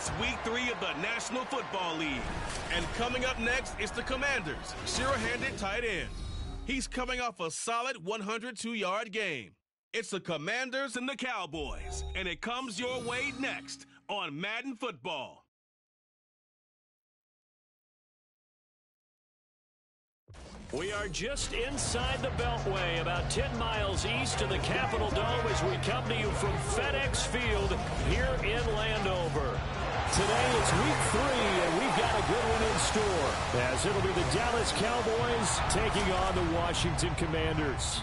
It's week 3 of the National Football League. And coming up next is the Commanders' sure-handed tight end. He's coming off a solid 102-yard game. It's the Commanders and the Cowboys, and it comes your way next on Madden Football. We are just inside the Beltway, about 10 miles east of the Capitol Dome as we come to you from FedEx Field here in Landover. Today is week 3, and we've got a good one in store, as it'll be the Dallas Cowboys taking on the Washington Commanders.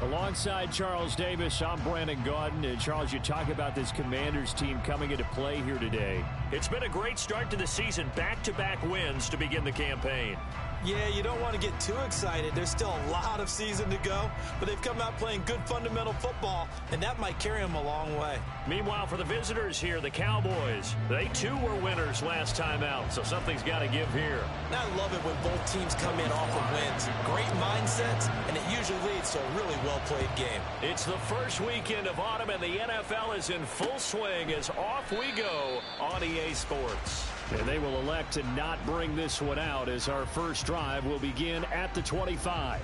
Alongside Charles Davis, I'm Brandon Gaudin. And Charles, you talk about this Commanders team coming into play here today. It's been a great start to the season, back-to-back wins to begin the campaign. Yeah, you don't want to get too excited. There's still a lot of season to go, but they've come out playing good fundamental football, and that might carry them a long way. Meanwhile, for the visitors here, the Cowboys, they too were winners last time out, so something's got to give here. And I love it when both teams come in off of wins. Great mindsets, and it usually leads to a really well-played game. It's the first weekend of autumn, and the NFL is in full swing as off we go on EA Sports. And they will elect to not bring this one out as our first drive will begin at the 25.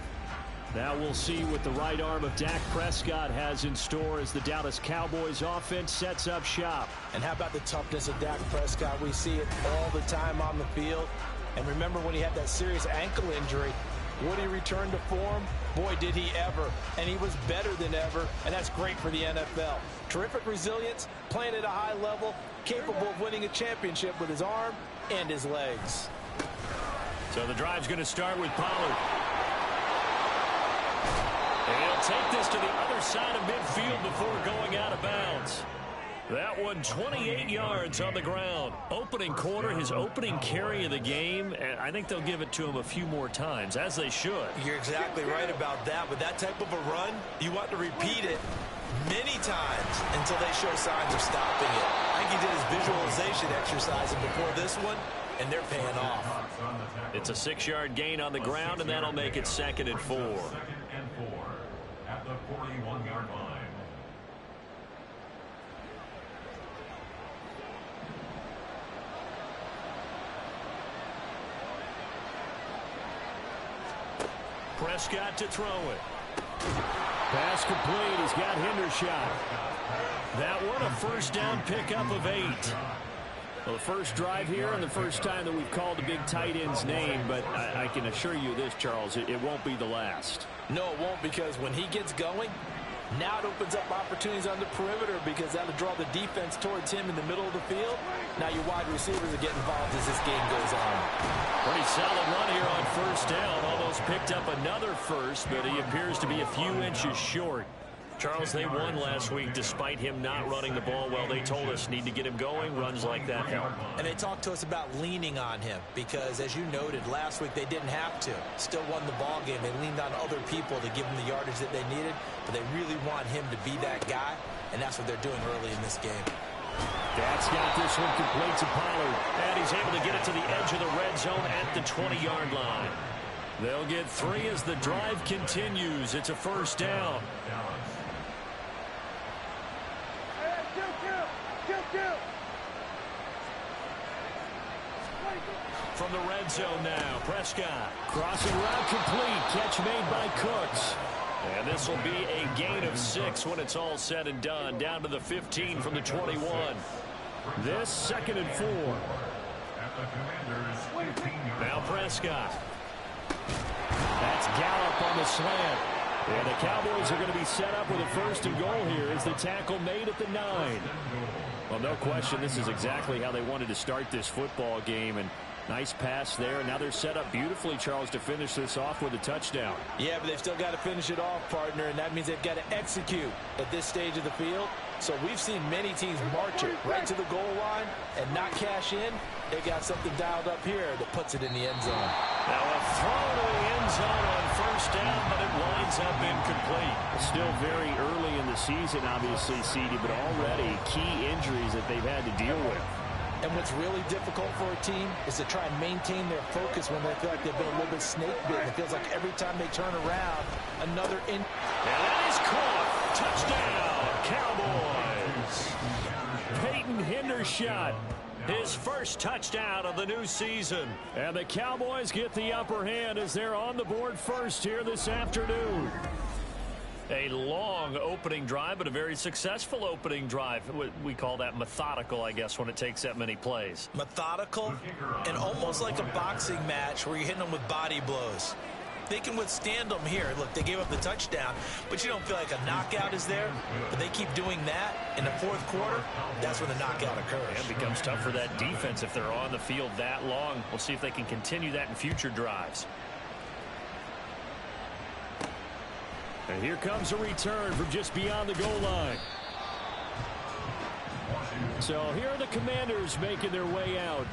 Now we'll see what the right arm of Dak Prescott has in store as the Dallas Cowboys offense sets up shop. And how about the toughness of Dak Prescott? We see it all the time on the field. And remember when he had that serious ankle injury, would he return to form? Boy, did he ever. And he was better than ever, and that's great for the NFL. Terrific resilience, playing at a high level, capable of winning a championship with his arm and his legs. So the drive's going to start with Pollard. And he'll take this to the other side of midfield before going out of bounds. That one 28 yards on the ground. Opening quarter, his opening carry of the game, and I think they'll give it to him a few more times, as they should. You're exactly right about that. With that type of a run, you want to repeat it many times until they show signs of stopping it. I think he did his visualization exercise before this one, and they're paying off. It's a 6-yard gain on the ground, and that'll make it 2nd and 4. 2nd and 4 at the 41-yard line. Prescott to throw it. Pass complete. He's got Hendershot. That one a first down pickup of 8. Well, the first drive here and the first time that we've called the big tight end's name, but I can assure you this, Charles, it won't be the last. No, it won't, because when he gets going, now it opens up opportunities on the perimeter because that'll draw the defense towards him in the middle of the field. Now your wide receivers are getting involved as this game goes on. Pretty solid run here on first down. Almost picked up another first, but he appears to be a few inches short. Charles, they won last week despite him not running the ball well. They told us need to get him going. Runs like that help. And they talked to us about leaning on him because, as you noted, last week they didn't have to. Still won the ball game. They leaned on other people to give them the yardage that they needed, but they really want him to be that guy, and that's what they're doing early in this game. That's got this one complete to Pollard, and he's able to get it to the edge of the red zone at the 20-yard line. They'll get 3 as the drive continues. It's a first down. From the red zone now, Prescott. Crossing route complete. Catch made by Cooks. And this will be a gain of 6 when it's all said and done. Down to the 15 from the 21. This 2nd and 4. Now Prescott. That's Gallup on the slant. And the Cowboys are going to be set up with a 1st and goal here as the tackle made at the 9. Well, no question, this is exactly how they wanted to start this football game. And nice pass there. And now they're set up beautifully, Charles, to finish this off with a touchdown. Yeah, but they've still got to finish it off, partner, and that means they've got to execute at this stage of the field. So we've seen many teams march it right to the goal line and not cash in. They got something dialed up here that puts it in the end zone. Now a throw to the end zone on first down, but it winds up incomplete. Still very early in the season, obviously, CD, but already key injuries that they've had to deal with. And what's really difficult for a team is to try and maintain their focus when they feel like they've been a little bit snake bitten. It feels like every time they turn around, another in. And that is caught. Touchdown. Cowboys. Peyton Hendershot, his first touchdown of the new season. And the Cowboys get the upper hand as they're on the board first here this afternoon. A long opening drive, but a very successful opening drive. We call that methodical, I guess, when it takes that many plays. Methodical and almost like a boxing match where you're hitting them with body blows. They can withstand them here. Look, they gave up the touchdown, but you don't feel like a knockout is there. But they keep doing that in the fourth quarter. That's when the knockout occurs. It becomes tough for that defense if they're on the field that long. We'll see if they can continue that in future drives. And here comes a return from just beyond the goal line. So here are the Commanders making their way out.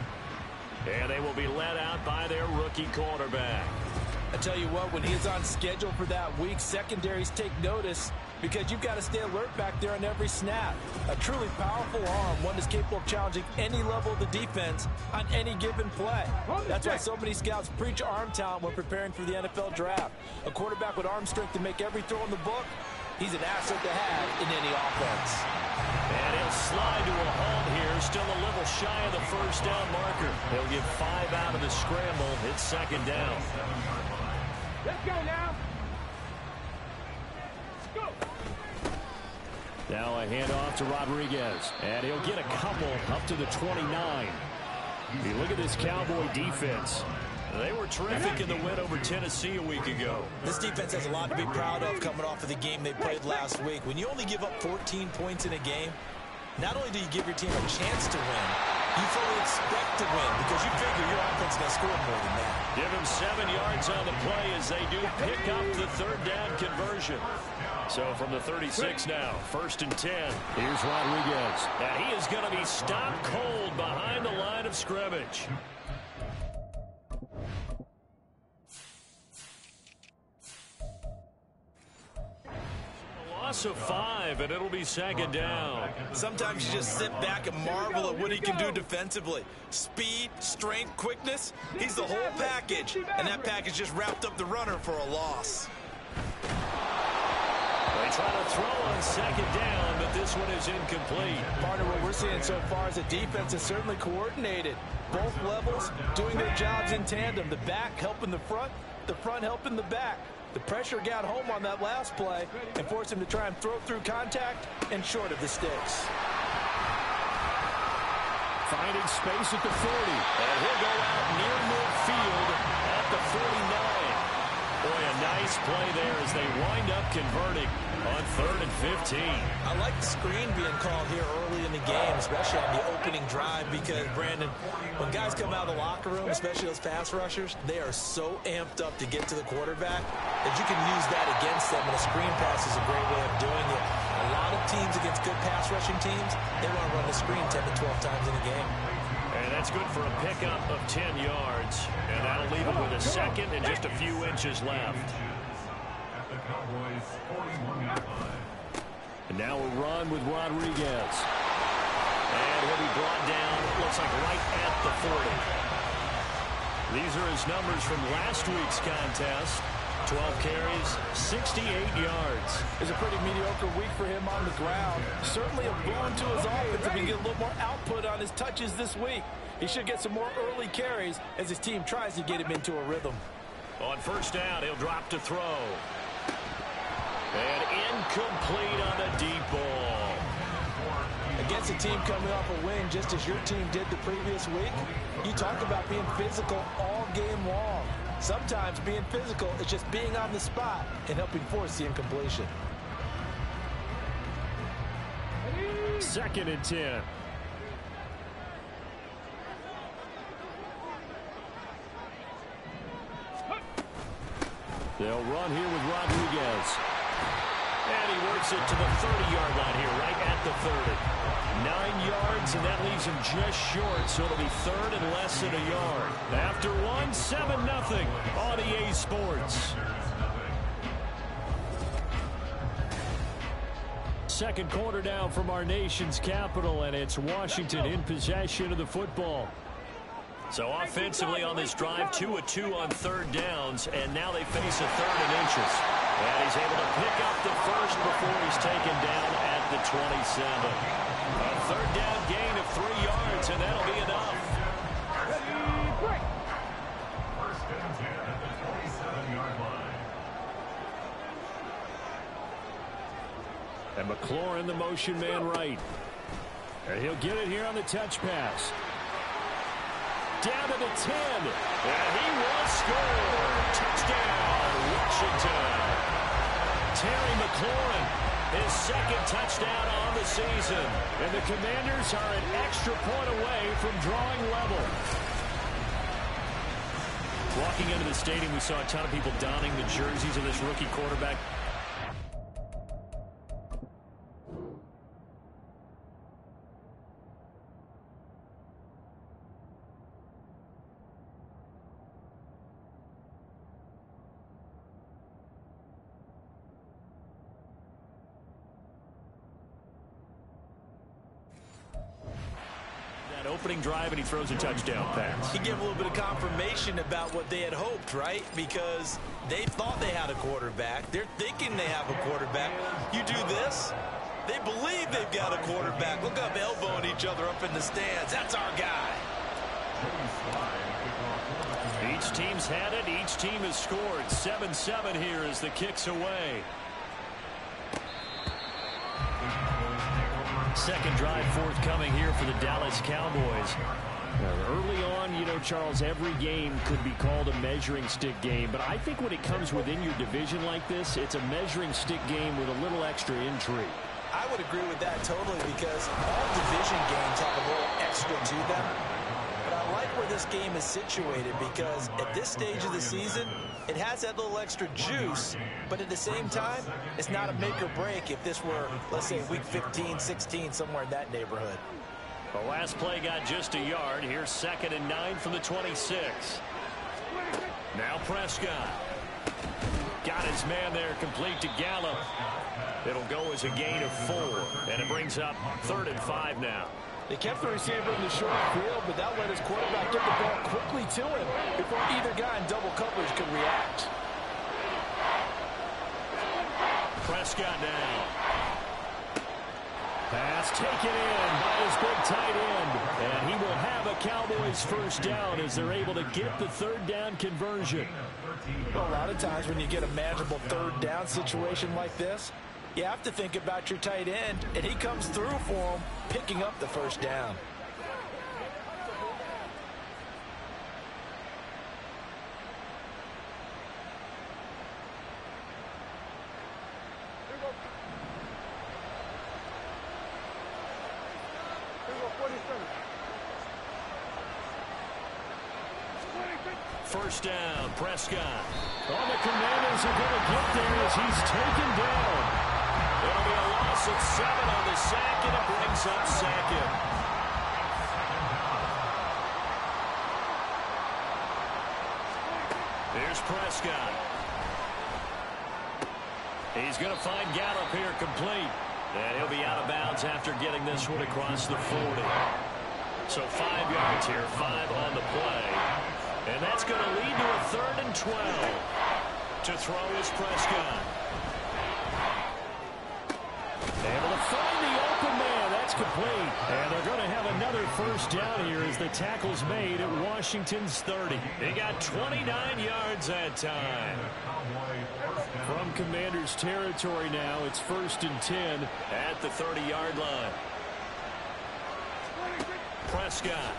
And they will be led out by their rookie quarterback. I tell you what, when he's on schedule for that week, secondaries take notice because you've got to stay alert back there on every snap. A truly powerful arm, one that's capable of challenging any level of the defense on any given play. That's why so many scouts preach arm talent when preparing for the NFL draft. A quarterback with arm strength to make every throw in the book, he's an asset to have in any offense. And he'll slide to a halt here, still a little shy of the first down marker. He'll get 5 out of the scramble. It's second down. Let's go now. Go. Now a handoff to Rodriguez. And he'll get a couple up to the 29. You look at this Cowboy defense. They were terrific in the win over Tennessee a week ago. This defense has a lot to be proud of coming off of the game they played last week. When you only give up 14 points in a game, not only do you give your team a chance to win, you fully expect to win because you figure your offense is going to score more than that. Give him 7 yards on the play as they do pick up the third down conversion. So from the 36 now, 1st and 10. Here's Rodriguez. And he is going to be stopped cold behind the line of scrimmage. Loss of 5, and it'll be second down. Sometimes you just sit back and marvel at what he can do defensively. Speed, strength, quickness, he's the whole package. And that package just wrapped up the runner for a loss. They try to throw on second down, but this one is incomplete. Part of what we're seeing so far is the defense is certainly coordinated. Both levels doing their jobs in tandem. The back helping the front helping the back. The pressure got home on that last play and forced him to try and throw through contact and short of the sticks. Finding space at the 40. And he'll go out near midfield at the 49. Boy, a nice play there as they wind up converting on 3rd and 15. I like the screen being called here early in the game, especially on the opening drive, because, Brandon, when guys come out of the locker room, especially those pass rushers, they are so amped up to get to the quarterback that you can use that against them, and a screen pass is a great way of doing it. A lot of teams against good pass rushing teams, they want to run the screen 10 to 12 times in a game. And that's good for a pickup of 10 yards. And that'll leave him with a second and just a few inches left. And now a run with Rodriguez. And he'll be brought down, looks like right at the 40. These are his numbers from last week's contest. 12 carries, 68 yards. It's a pretty mediocre week for him on the ground. Certainly a boon to his offense if he can get a little more output on his touches this week. He should get some more early carries as his team tries to get him into a rhythm. On first down, he'll drop to throw. And incomplete on the deep ball. Against a team coming off a win just as your team did the previous week, you talk about being physical all game long. Sometimes being physical is just being on the spot and helping force the incompletion. 2nd and 10. They'll run here with Rodriguez. And he works it to the 30-yard line here, right at the 30. 9 yards, and that leaves him just short, so it'll be 3rd and less than a yard. After 1, 7-0 on EA Sports. Second quarter down from our nation's capital, and it's Washington in possession of the football. So offensively on this drive, 2 of 2 on 3rd downs, and now they face a 3rd and inches. And he's able to pick up the first before he's taken down at the 27. A third down gain of 3 yards, and that'll be enough. First and 10 at the 27-yard line. And McLaurin, the motion man right. And he'll get it here on the touch pass. Down to the 10. And he will score. Touchdown, Washington. Terry McLaurin, his second touchdown on the season. And the Commanders are an extra point away from drawing level. Walking into the stadium, we saw a ton of people donning the jerseys of this rookie quarterback. Opening drive, and he throws a touchdown pass. He gave a little bit of confirmation about what they had hoped, right? Because they thought they had a quarterback. They're thinking they have a quarterback. You do this, they believe they've got a quarterback. Look up, elbowing each other up in the stands. That's our guy. Each team's had it. Each team has scored. 7-7 here as the kick's away. Second drive forthcoming here for the Dallas Cowboys. Early on, you know, Charles, every game could be called a measuring stick game. But I think when it comes within your division like this, it's a measuring stick game with a little extra intrigue. I would agree with that totally because all division games have a little extra to them. But I like where this game is situated because at this stage of the season, it has that little extra juice, but at the same time, it's not a make or break if this were, let's say, week 15, 16, somewhere in that neighborhood. The last play got just a yard. Here's 2nd and 9 from the 26. Now Prescott. Got his man there, complete to Gallup. It'll go as a gain of 4, and it brings up 3rd and 5 now. They kept the receiver in the short field, but that let his quarterback get the ball quickly to him before either guy in double coverage could react. Prescott now. Pass taken in by his big tight end. And he will have a Cowboys first down as they're able to get the 3rd down conversion. Well, a lot of times when you get a manageable 3rd down situation like this, you have to think about your tight end, and he comes through for him, picking up the first down. First down, Prescott. Oh, the Commanders are going to get there as he's taken down. It'll be a loss of 7 on the sack, and it brings up 2nd. Here's Prescott. He's going to find Gallup here complete. And he'll be out of bounds after getting this one across the 40. So 5 yards here, 5 on the play. And that's going to lead to a 3rd and 12. To throw is Prescott. Able to find the open man. That's complete. And they're going to have another first down here as the tackle's made at Washington's 30. They got 29 yards that time. From Commanders territory now, it's 1st and 10 at the 30-yard line. Prescott.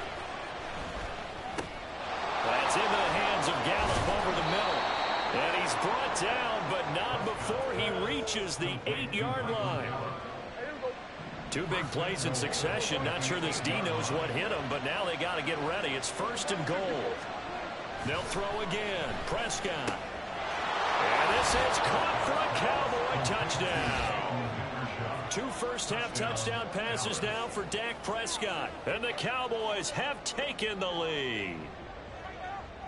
That's into the hands of Gallup over the middle. And he's brought down, but not before he reaches the 8-yard line. 2 big plays in succession. Not sure this D knows what hit him, but now they got to get ready. It's 1st and goal. They'll throw again. Prescott. And this is caught for a Cowboy touchdown. 2 first-half touchdown passes now for Dak Prescott. And the Cowboys have taken the lead.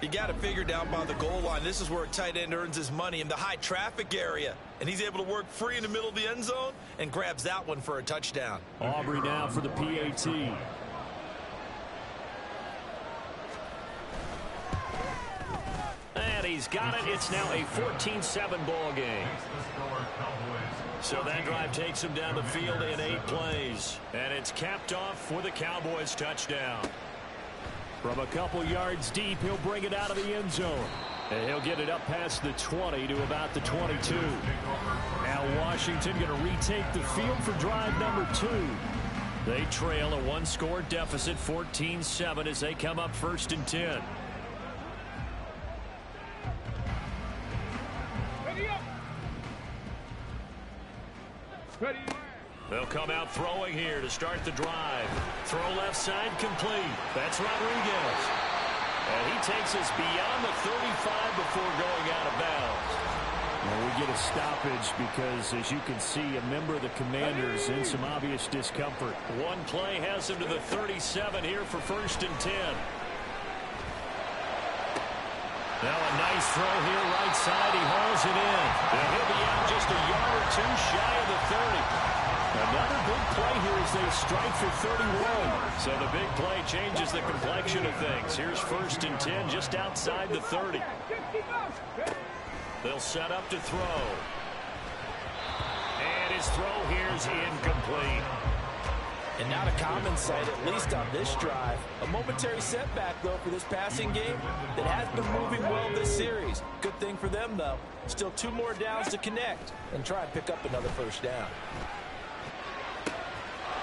You got to figure down by the goal line. This is where a tight end earns his money, in the high traffic area. And he's able to work free in the middle of the end zone and grabs that one for a touchdown. Aubrey now for the PAT. And he he's got it. It's now a 14-7 ball game. So that drive takes him down the field in 8 plays. And it's capped off with a Cowboys touchdown. From a couple yards deep, he'll bring it out of the end zone. And he'll get it up past the 20 to about the 22. Now Washington going to retake the field for drive number 2. They trail a 1-score deficit, 14-7, as they come up 1st and 10. Ready. They'll come out throwing here to start the drive. Throw left side complete. That's Rodriguez. And he takes us beyond the 35 before going out of bounds. Well, we get a stoppage because, as you can see, a member of the Commanders in some obvious discomfort. One play has him to the 37 here for 1st and 10. Now a nice throw here right side. He hauls it in. And he'll be out just a yard or 2 shy of the 30. Another big play here as they strike for 31. So the big play changes the complexion of things. Here's 1st and 10 just outside the 30. They'll set up to throw. And his throw here's incomplete. And not a common sight, at least on this drive. A momentary setback, though, for this passing game that has been moving well this series. Good thing for them, though. Still 2 more downs to connect and try and pick up another 1st down.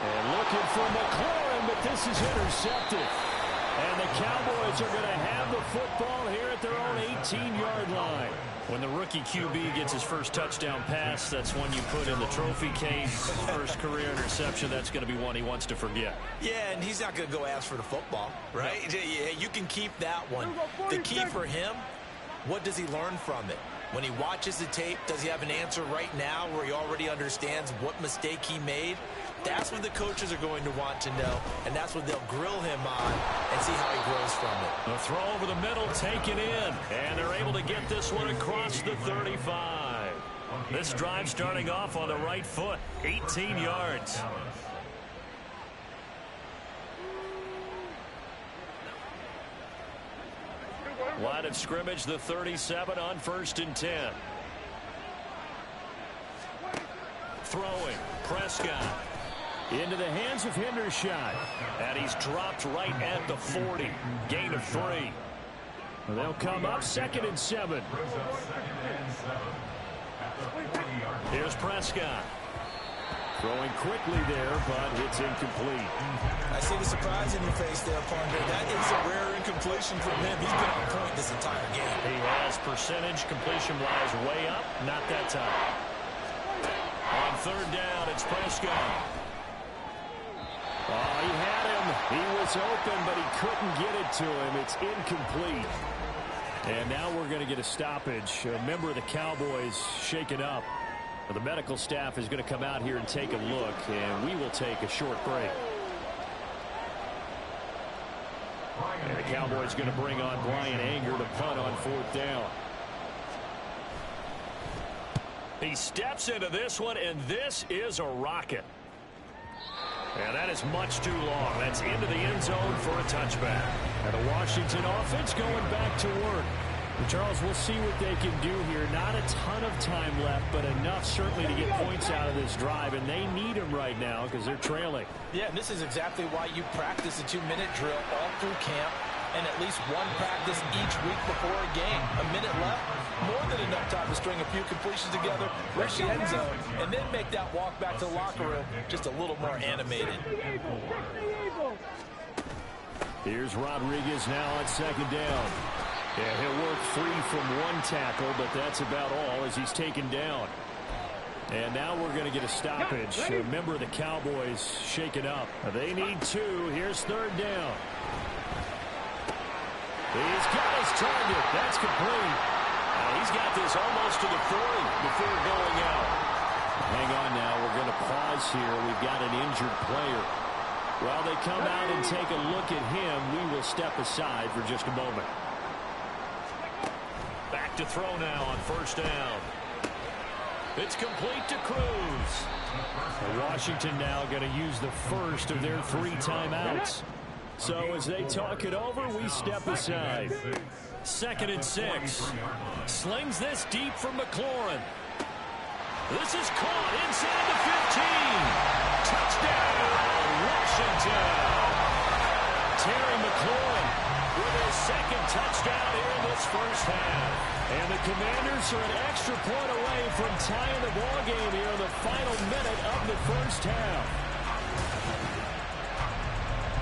And looking for McLaurin, but this is intercepted. And the Cowboys are going to have the football here at their own 18-yard line. When the rookie QB gets his first touchdown pass, that's one you put in the trophy case. First career interception, that's going to be one he wants to forget. Yeah, and he's not going to go ask for the football, right? No. Yeah, you can keep that one. The key for him, what does he learn from it? When he watches the tape, does he have an answer right now where he already understands what mistake he made? That's what the coaches are going to want to know, and that's what they'll grill him on and see how he grows from it. The throw over the middle taken in, and they're able to get this one across the 35. This drive starting off on the right foot, 18 yards. Line of scrimmage, the 37 on 1st and 10. Throwing, Prescott. Into the hands of Hendershot. And he's dropped right at the 40. Gain of 3. They'll come up 2nd and 7. Here's Prescott. Throwing quickly there, but it's incomplete. I see the surprise in your face there, partner. That is a rare incompletion from him. He's been on point this entire game. He has percentage completion-wise way up. Not that time. On 3rd down, it's Prescott. Oh, he had him. He was open, but he couldn't get it to him. It's incomplete. And now we're going to get a stoppage. A member of the Cowboys shaken up. The medical staff is going to come out here and take a look, and we will take a short break. And the Cowboys going to bring on Brian Anger to punt on 4th down. He steps into this one, and this is a rocket. And that is much too long. That's into the end zone for a touchback. And the Washington offense going back to work. Charles, we'll see what they can do here. Not a ton of time left, but enough certainly to get points out of this drive, and they need them right now because they're trailing. Yeah, and this is exactly why you practice a 2-minute drill all through camp and at least one practice each week before a game. A minute left, more than enough time to string a few completions together, reach the end zone, and then make that walk back to the locker room just a little more animated. Here's Rodriguez now on 2nd down. Yeah, he'll work free from one tackle, but that's about all as he's taken down. And now we're going to get a stoppage. A member of the Cowboys shaken up. They need 2. Here's 3rd down. He's got his target. That's complete. He's got this almost to the 40 before going out. Hang on now. We're going to pause here. We've got an injured player. While they come out and take a look at him, we will step aside for just a moment. Back to throw now on 1st down. It's complete to Cruz. Washington now going to use the first of their 3 timeouts. So as they talk it over, we step aside. 2nd and 6. Slings this deep from McLaurin. This is caught inside the 15. Touchdown, Washington. Terry McLaurin with his 2nd touchdown here in this first half. And the Commanders are an extra point away from tying the ball game here in the final minute of the first half.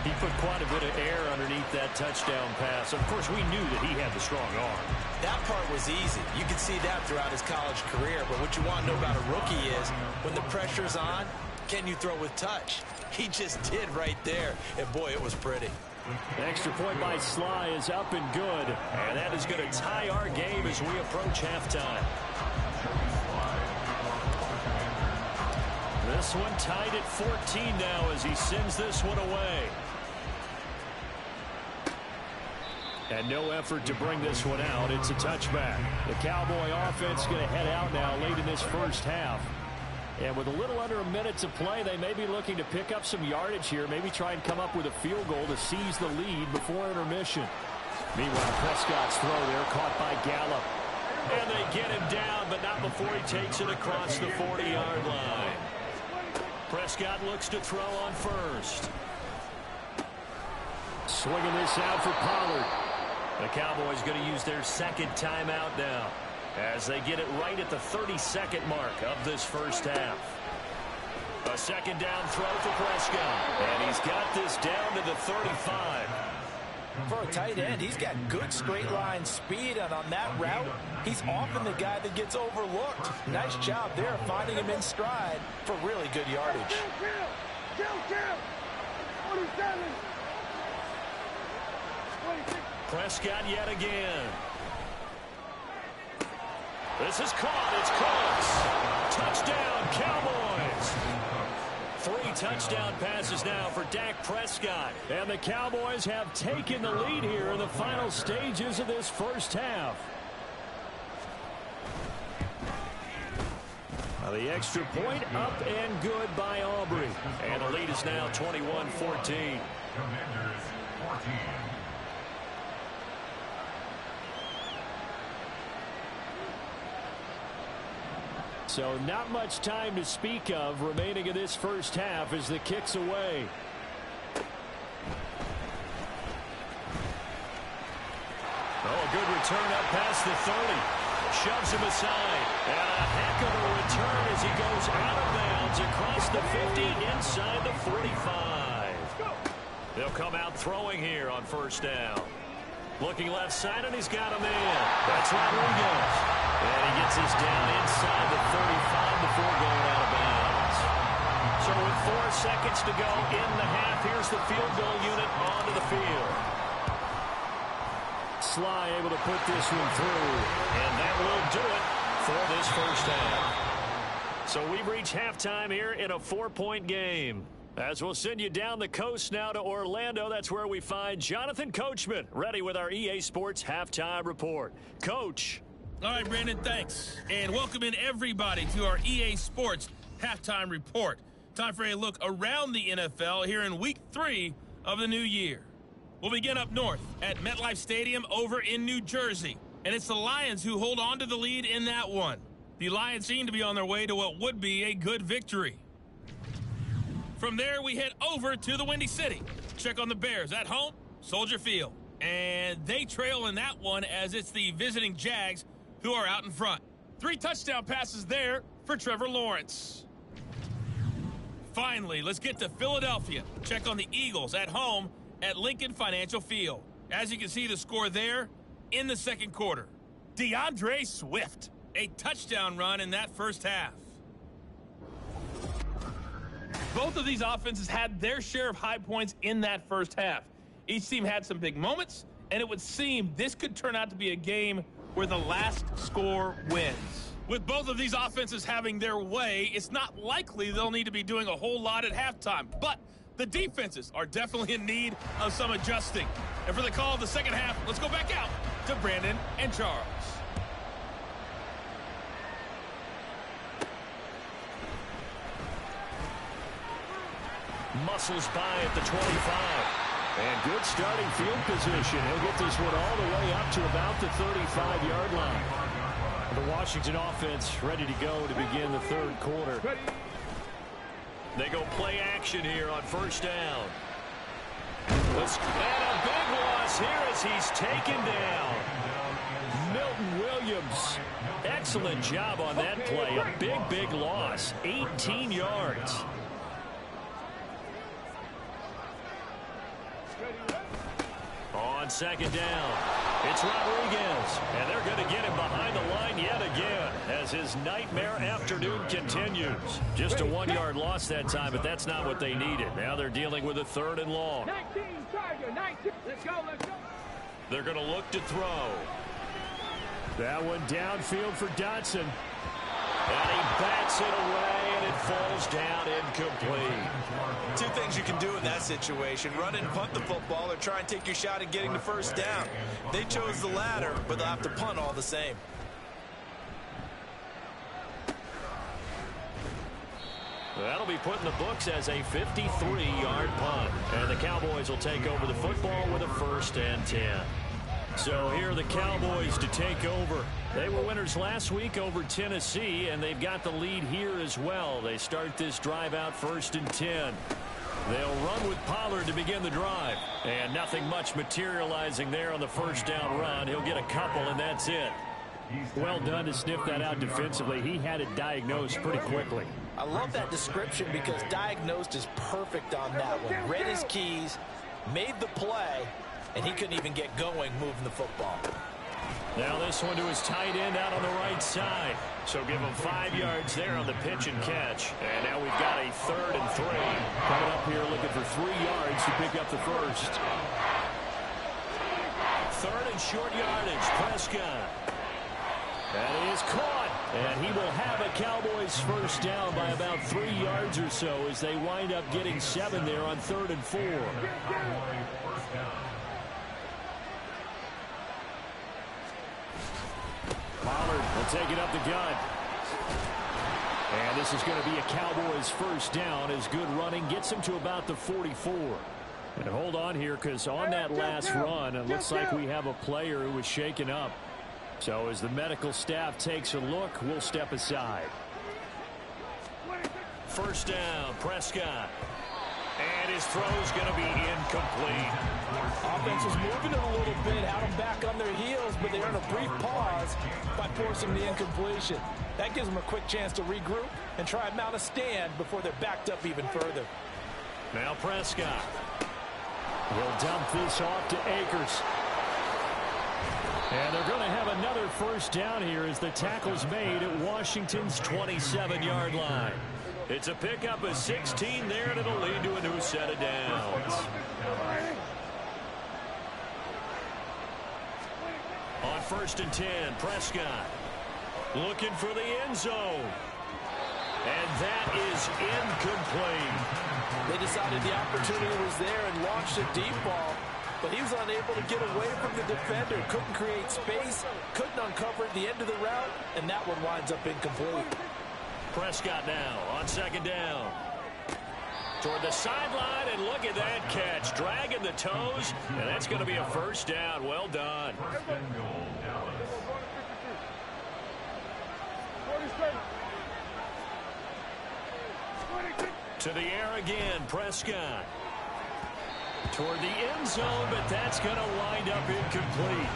He put quite a bit of air underneath that touchdown pass. Of course, we knew that he had the strong arm. That part was easy. You can see that throughout his college career. But what you want to know about a rookie is when the pressure's on, can you throw with touch? He just did right there. And, boy, it was pretty. The extra point by Sly is up and good. And that is going to tie our game as we approach halftime. This one tied at 14 now as he sends this one away. And no effort to bring this one out. It's a touchback. The Cowboy offense going to head out now late in this first half. And with a little under a minute to play, they may be looking to pick up some yardage here. Maybe try and come up with a field goal to seize the lead before intermission. Meanwhile, Prescott's throw there caught by Gallup. And they get him down, but not before he takes it across the 40-yard line. Prescott looks to throw on first. Swinging this out for Pollard. The Cowboys going to use their 2nd timeout now as they get it right at the 32nd mark of this first half. A 2nd down throw for Prescott. And he's got this down to the 35. For a tight end, he's got good straight line speed, and on that route, he's often the guy that gets overlooked. Nice job there finding him in stride for really good yardage. Prescott yet again. This is caught. It's close. Touchdown, Cowboys. 3 touchdown passes now for Dak Prescott. And the Cowboys have taken the lead here in the final stages of this first half. Now the extra point up and good by Aubrey. And the lead is now 21-14. Commanders 14. So not much time to speak of remaining in this first half as the kick's away. Oh, a good return up past the 30. Shoves him aside. And a heck of a return as he goes out of bounds across the 50 inside the 45. They'll come out throwing here on first down. Looking left side, and he's got a man. That's Rodriguez. And he gets us down inside the 35 before going out of bounds. So with 4 seconds to go in the half, here's the field goal unit onto the field. Sly able to put this one through. And that will do it for this first half. So we've reached halftime here in a 4-point game. As we'll send you down the coast now to Orlando, that's where we find Jonathan Coachman, ready with our EA Sports Halftime Report. Coach. All right, Brandon, thanks. And welcome in everybody to our EA Sports Halftime Report. Time for a look around the NFL here in Week 3 of the new year. We'll begin up north at MetLife Stadium over in New Jersey. And it's the Lions who hold on to the lead in that one. The Lions seem to be on their way to what would be a good victory. From there, we head over to the Windy City. Check on the Bears at home, Soldier Field. And they trail in that one as it's the visiting Jags who are out in front. 3 touchdown passes there for Trevor Lawrence. Finally, let's get to Philadelphia. Check on the Eagles at home at Lincoln Financial Field. As you can see, the score there in the second quarter. DeAndre Swift, a touchdown run in that first half. Both of these offenses had their share of high points in that first half. Each team had some big moments, and it would seem this could turn out to be a game where the last score wins. With both of these offenses having their way, it's not likely they'll need to be doing a whole lot at halftime. But the defenses are definitely in need of some adjusting. And for the call of the second half, let's go back out to Brandon and Charles. Muscles by at the 25. And good starting field position. He'll get this one all the way up to about the 35-yard line. The Washington offense ready to go to begin the third quarter. They go play action here on first down. And a big loss here as he's taken down. Milton Williams. Excellent job on that play. A big loss. 18 yards. On second down, it's Rodriguez, and they're going to get him behind the line yet again as his nightmare afternoon continues. Just a 1-yard loss that time, but that's not what they needed. Now they're dealing with a third and long. 19, Tiger, 19. Let's go. They're going to look to throw. That one downfield for Dotson. And he bats it away, and it falls down incomplete. Two things you can do in that situation: run and punt the football, or try and take your shot at getting the first down. They chose the latter, but they'll have to punt all the same. That'll be put in the books as a 53-yard punt. And the Cowboys will take over the football with a 1st and 10. So here are the Cowboys to take over. They were winners last week over Tennessee, and they've got the lead here as well. They start this drive out 1st and 10. They'll run with Pollard to begin the drive. And nothing much materializing there on the first down run. He'll get a couple, and that's it. Well done to sniff that out defensively. He had it diagnosed pretty quickly. I love that description because diagnosed is perfect on that one. Read his keys, made the play, and he couldn't even get going moving the football. Now this one to his tight end out on the right side. So give him 5 yards there on the pitch and catch. And now we've got a 3rd and 3. Coming up here looking for 3 yards to pick up the first. 3rd and short yardage. Prescott. And he is caught. And he will have a Cowboys first down by about 3 yards or so as they wind up getting 7 there on 3rd and 4. Pollard will take it up the gut. And this is going to be a Cowboys first down as good running gets him to about the 44. And hold on here because on that last run, it looks like we have a player who was shaken up. So as the medical staff takes a look, we'll step aside. First down, Prescott. And his throw's going to be incomplete. Offense was moving it a little bit, had them back on their heels, but they earned a brief pause by forcing the incompletion. That gives them a quick chance to regroup and try and mount a stand before they're backed up even further. Now Prescott will dump this off to Akers. And they're going to have another first down here as the tackle's made at Washington's 27-yard line. It's a pickup of 16 there, and it'll lead to a new set of downs. On 1st and 10, Prescott looking for the end zone. And that is incomplete. They decided the opportunity was there and launched a deep ball, but he was unable to get away from the defender. Couldn't create space, couldn't uncover at the end of the route, and that one winds up incomplete. Prescott now on 2nd down. Toward the sideline, and look at that catch. Dragging the toes, and that's going to be a first down. Well done. To the air again, Prescott. Toward the end zone, but that's going to wind up incomplete.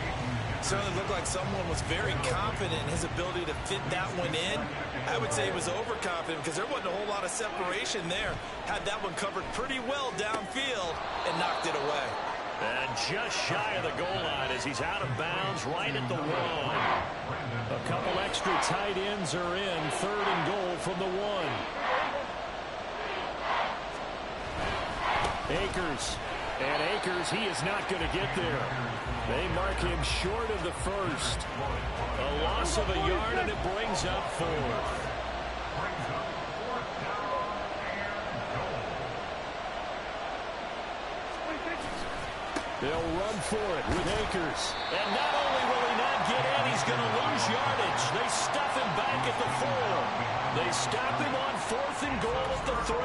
Certainly looked like someone was very confident in his ability to fit that one in. I would say he was overconfident because there wasn't a whole lot of separation there. Had that one covered pretty well downfield and knocked it away. And just shy of the goal line as he's out of bounds right at the 1. A couple extra tight ends are in. 3rd and goal from the 1. Akers. And Akers, he is not going to get there. They mark him short of the first. A loss of a yard, and it brings up 4th. They'll run for it with Akers. And not only will he not get in, he's going to lose yardage. They stuff him back at the 4. They stop him on 4th and goal at the 3.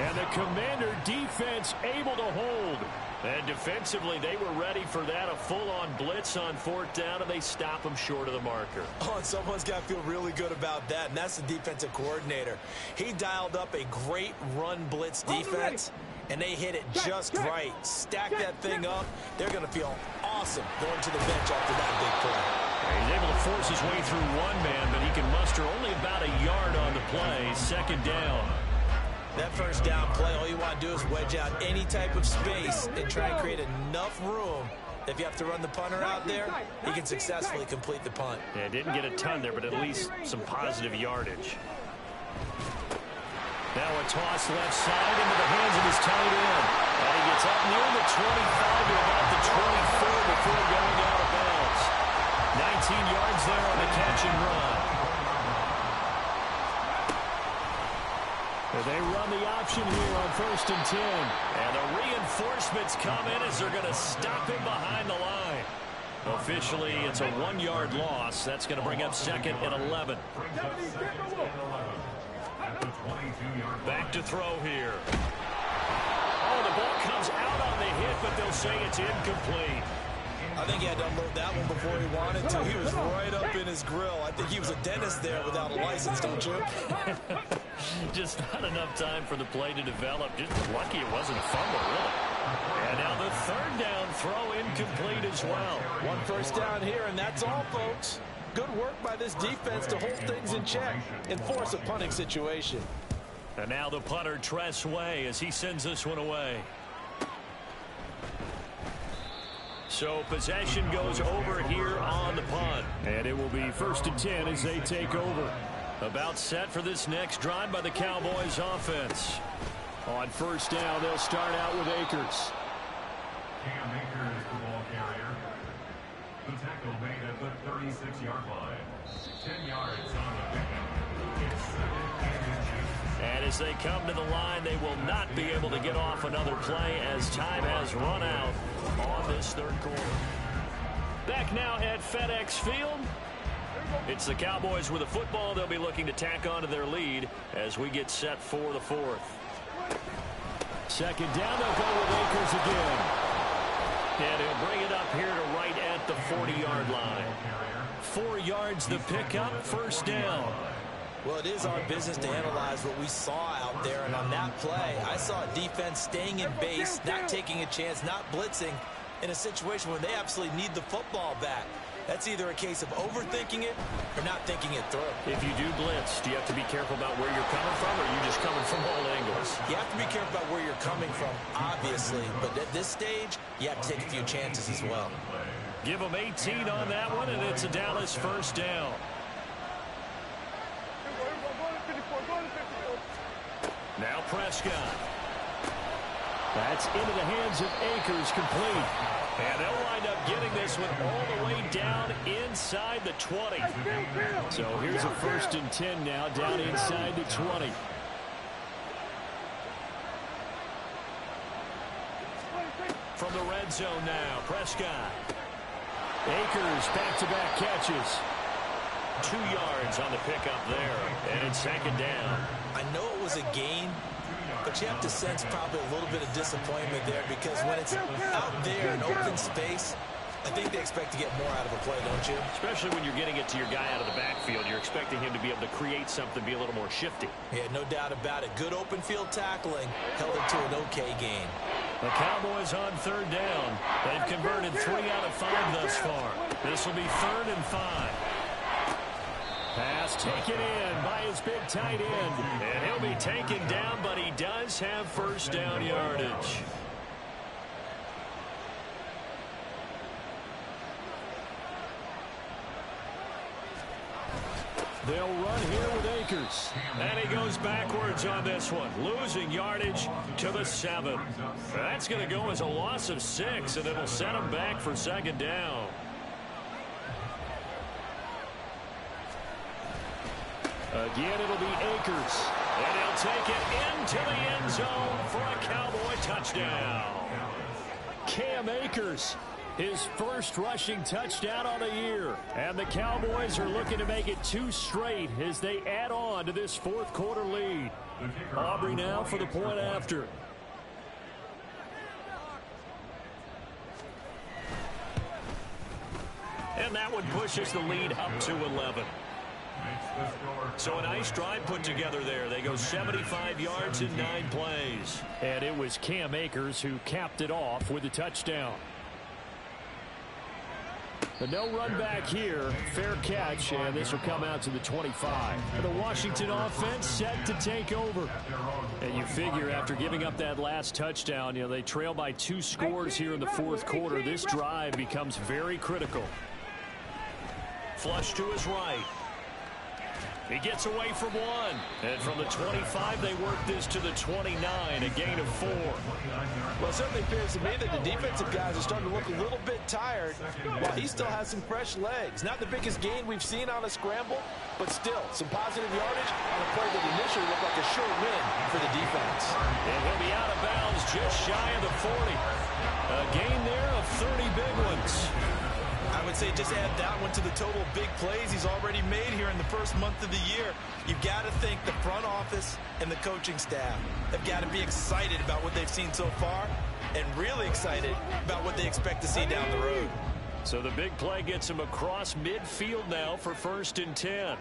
And the Commander defense able to hold. And defensively, they were ready for that, a full-on blitz on 4th down, and they stop him short of the marker. Oh, and someone's got to feel really good about that, and that's the defensive coordinator. He dialed up a great run blitz defense, and they hit it just right. Stack that thing up. They're going to feel awesome going to the bench after that big play. He's able to force his way through one man, but he can muster only about a yard on the play. 2nd down. That 1st down play, all you want to do is wedge out any type of space and try and create enough room. If you have to run the punter out there, he can successfully complete the punt. Yeah, didn't get a ton there, but at least some positive yardage. Now a toss left side into the hands of his tight end. And he gets up near the 25 to about the 24 before going out of bounds. 19 yards there on the catch and run. They run the option here on 1st and 10. And the reinforcements come in as they're going to stop him behind the line. Officially, it's a 1-yard loss. That's going to bring up 2nd and 11. Back to throw here. Oh, the ball comes out on the hit, but they'll say it's incomplete. I think he had to unload that one before he wanted to. He was right up in his grill. I think he was a dentist there without a license, don't you? Just not enough time for the play to develop. Just lucky it wasn't a fumble, really. And now the 3rd down throw incomplete as well. 1 first down here, and that's all, folks. Good work by this defense to hold things in check and force a punting situation. And now the punter, Tress Way, as he sends this one away. So possession goes over here on the punt. And it will be 1st and 10 as they take over. About set for this next drive by the Cowboys offense. On 1st down, they'll start out with Akers. Cam Akers, the ball carrier. The tackle made at the 36-yard line. 10 yards on the pickup. It's 2nd and 10. And as they come to the line, they will not be able to get off another play as time has run out on this 3rd quarter. Back now at FedEx Field. It's the Cowboys with a football. They'll be looking to tack onto their lead as we get set for the 4th. 2nd down, they'll go with Akers again. And he'll bring it up here to right at the 40-yard line. 4 yards the pickup, 1st down. Well, it is our business to analyze what we saw out there, and on that play, I saw a defense staying in base, not taking a chance, not blitzing, in a situation where they absolutely need the football back. That's either a case of overthinking it or not thinking it through. If you do blitz, do you have to be careful about where you're coming from, or are you just coming from all angles? You have to be careful about where you're coming from, obviously, but at this stage, you have to take a few chances as well. Give them 18 on that one, and it's a Dallas 1st down. Now Prescott. That's into the hands of Akers, complete. And they'll wind up getting this one all the way down inside the 20. So here's a 1st and 10 now, down inside the 20. From the red zone now, Prescott. Akers, back-to-back catches. 2 yards on the pickup there, and it's 2nd down. I know it was a gain, but you have to sense probably a little bit of disappointment there, because when it's out there in open space, I think they expect to get more out of a play, don't you? Especially when you're getting it to your guy out of the backfield. You're expecting him to be able to create something, be a little more shifty. Yeah, no doubt about it. Good open field tackling held it to an okay gain. The Cowboys on 3rd down. They've converted 3 out of 5 thus far. This will be 3rd and 5. Pass taken in by his big tight end. And he'll be taken down, but he does have 1st down yardage. They'll run here with Akers. And he goes backwards on this one, losing yardage to the 7. That's going to go as a loss of 6, and it'll set him back for 2nd down. Again, it'll be Akers. And he'll take it into the end zone for a Cowboy touchdown. Cam Akers His first rushing touchdown on the year. And the Cowboys are looking to make it 2 straight as they add on to this fourth quarter lead. Aubrey now for the point after. And that one pushes the lead up to 11. So a nice drive put together there. They go 75 yards in 9 plays. And it was Cam Akers who capped it off with a touchdown. The no run back here, fair catch, and this will come out to the 25. The Washington offense set to take over. And you figure after giving up that last touchdown, they trail by 2 scores here in the fourth quarter. This drive becomes very critical. Flush to his right. He gets away from 1. And from the 25, they work this to the 29, a gain of 4. Well, it certainly appears to me that the defensive guys are starting to look a little bit tired while he still has some fresh legs. Not the biggest gain we've seen on a scramble, but still some positive yardage on a play that initially looked like a sure win for the defense. And he'll be out of bounds just shy of the 40. A gain there of 30 big ones. I would say just add that one to the total big plays he's already made here in the first month of the year. You've got to think the front office and the coaching staff have got to be excited about what they've seen so far and really excited about what they expect to see down the road. So the big play gets him across midfield now for 1st and 10.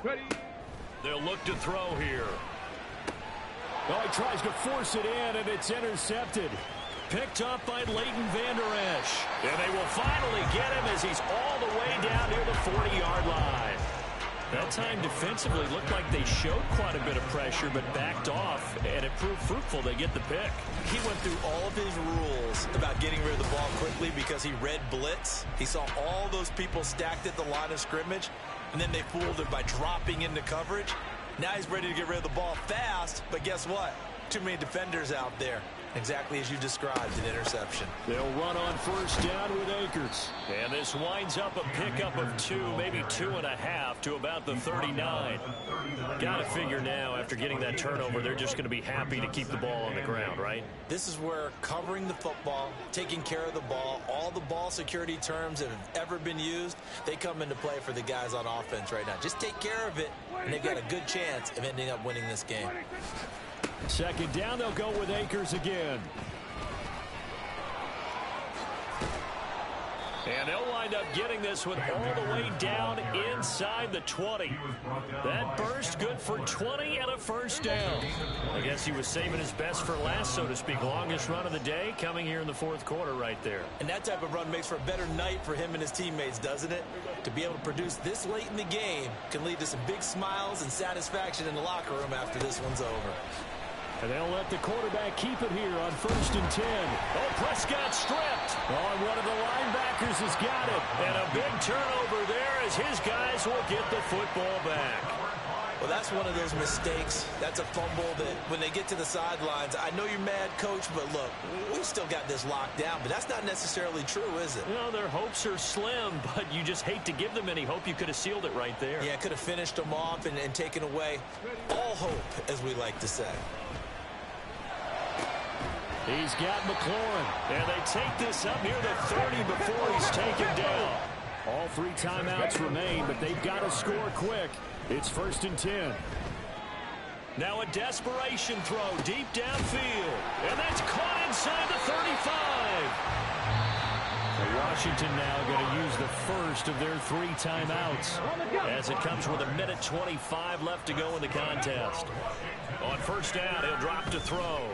Ready. They'll look to throw here. Oh, he tries to force it in, and it's intercepted. Picked up by Leighton Vander Esch. And they will finally get him as he's all the way down near the 40-yard line. That time defensively looked like they showed quite a bit of pressure but backed off, and it proved fruitful. They get the pick. He went through all of his rules about getting rid of the ball quickly because he read blitz. He saw all those people stacked at the line of scrimmage, and then they fooled him by dropping into coverage. Now he's ready to get rid of the ball fast, but guess what? Too many defenders out there. Exactly as you described, an interception. They'll run on 1st down with Akers. And this winds up a pickup of 2, maybe 2.5 to about the 39. Got to figure now, after getting that turnover, they're just going to be happy to keep the ball on the ground, right? This is where covering the football, taking care of the ball, all the ball security terms that have ever been used, they come into play for the guys on offense right now. Just take care of it, and they've got a good chance of ending up winning this game. 2nd down, they'll go with Akers again. And they'll wind up getting this one all the way down inside the 20. That burst good for 20 and a 1st down. I guess he was saving his best for last, so to speak. Longest run of the day coming here in the fourth quarter right there. And that type of run makes for a better night for him and his teammates, doesn't it? To be able to produce this late in the game can lead to some big smiles and satisfaction in the locker room after this one's over. And they'll let the quarterback keep it here on 1st and 10. Oh, Prescott stripped. Oh, and one of the linebackers has got it. And a big turnover there as his guys will get the football back. Well, that's one of those mistakes. That's a fumble that when they get to the sidelines, I know you're mad, Coach, but look, we've still got this locked down. But that's not necessarily true, is it? Well, their hopes are slim, but you just hate to give them any hope. You could have sealed it right there. Yeah, could have finished them off and taken away all hope, as we like to say. He's got McLaurin. And they take this up near the 30 before he's taken down. All 3 timeouts remain, but they've got to score quick. It's 1st and 10. Now a desperation throw deep downfield. And that's caught inside the 35. So Washington now going to use the first of their 3 timeouts. As it comes with 1:25 left to go in the contest. On 1st down, he'll drop to throw.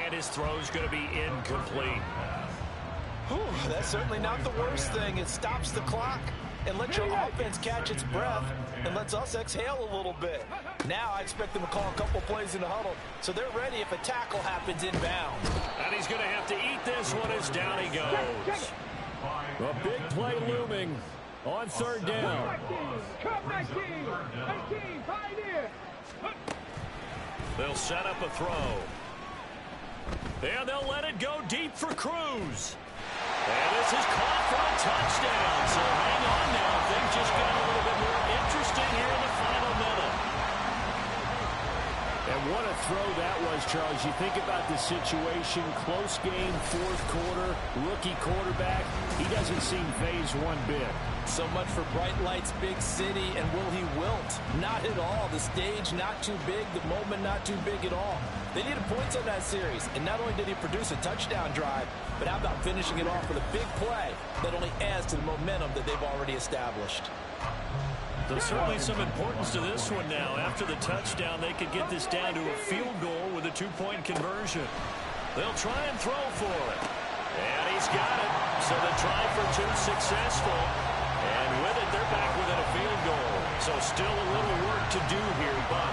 And his throw's going to be incomplete. Whew, that's certainly not the worst thing. It stops the clock and lets your offense catch its breath and lets us exhale a little bit. Now I expect them to call a couple plays in the huddle so they're ready if a tackle happens inbound. And he's going to have to eat this one as down he goes. A big play looming on 3rd down. Come 19, 19, pioneer. They'll set up a throw. And they'll let it go deep for Cruz. And this is caught for a touchdown. So hang on now. Things just got a little bit more interesting here in the final minute. And what a throw that was Dallas, Charles, you think about the situation, close game, fourth quarter, rookie quarterback. He doesn't seem phased one bit. So much for bright lights, big city, and will he wilt? Not at all. The stage not too big, the moment not too big at all. They needed points on that series, and not only did he produce a touchdown drive, but how about finishing it off with a big play that only adds to the momentum that they've already established. There's certainly some importance to this one now. After the touchdown, they could get this down to a field goal with a two-point conversion. They'll try and throw for it. And he's got it. So the try for two successful. And with it, they're back within a field goal. So still a little work to do here, but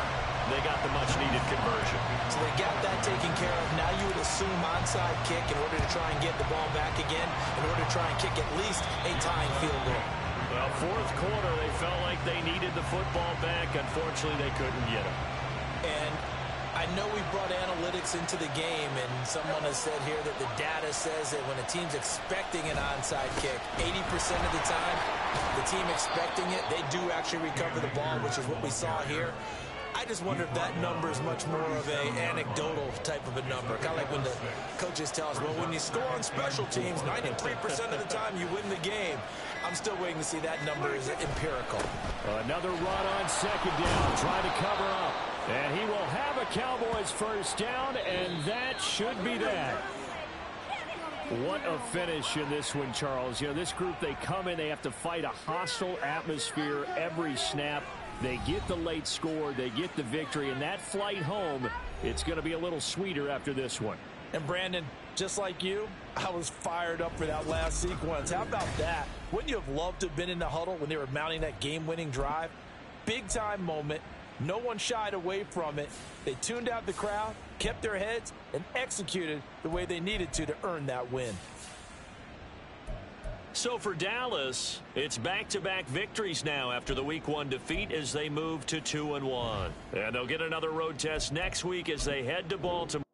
they got the much-needed conversion. So they got that taken care of. Now you would assume onside kick in order to try and get the ball back again, in order to try and kick at least a tying field goal. Well, fourth quarter, they felt like they needed the football back. Unfortunately, they couldn't get it. And I know we brought analytics into the game, and someone has said here that the data says that when a team's expecting an onside kick, 80% of the time, the team expecting it, they do actually recover the ball, which is what we saw here. I just wonder if that number is much more of a anecdotal type of a number. Kind of like when the coaches tell us, well, when you score on special teams, 93% of the time you win the game. I'm still waiting to see that number is empirical. Another run on second down, trying to cover up. And he will have a Cowboys first down, and that should be that. What a finish in this one, Charles. You know, this group, they come in, they have to fight a hostile atmosphere every snap. They get the late score, they get the victory, and that flight home, it's going to be a little sweeter after this one. And Brandon, just like you, I was fired up for that last sequence. How about that? Wouldn't you have loved to have been in the huddle when they were mounting that game-winning drive? Big-time moment. No one shied away from it. They tuned out the crowd, kept their heads, and executed the way they needed to earn that win. So for Dallas, it's back-to-back victories now after the Week 1 defeat as they move to 2-1. And they'll get another road test next week as they head to Baltimore.